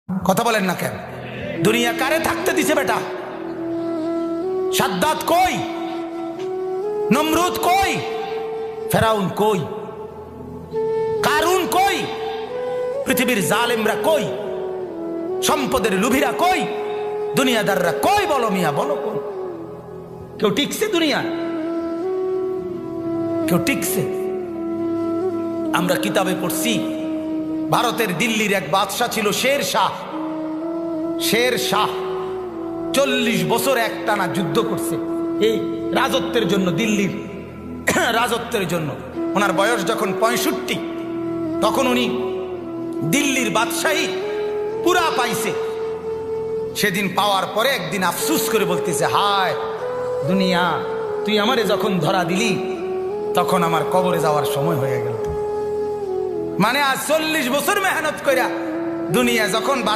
কথা বলেন না কেন? দুনিয়া কারে থাকতে দিছে বেটা? সাদ্দাত কই? নমরুদ কই? ফেরাউন কই? কারুন কই? পৃথিবীর জালেমরা কই? সম্পদের লুভিরা কই? দুনিয়াদাররা কই? বলো মিয়া, বলো কই? কেউ টিকছে দুনিয়া? কেউ টিকছে? আমরা কিতাবে পড়ছি ভারতের দিল্লির এক বাদশা ছিল শের শাহ। শের শাহ 40 বছর একটানা যুদ্ধ করছে এই রাজত্বের জন্য, দিল্লির রাজত্বের জন্য। ওনার বয়স যখন 65, তখন উনি দিল্লির বাদশাহী পুরা পাইছে। সেদিন পাওয়ার পরে একদিন আফসুস করে বলতেছে, হায় দুনিয়া, তুই আমারে যখন ধরা দিলি তখন আমার কবরে যাওয়ার সময় হয়ে গেল। মানে আজ 40 বছর মেহনত কইরা দুনিয়া যখন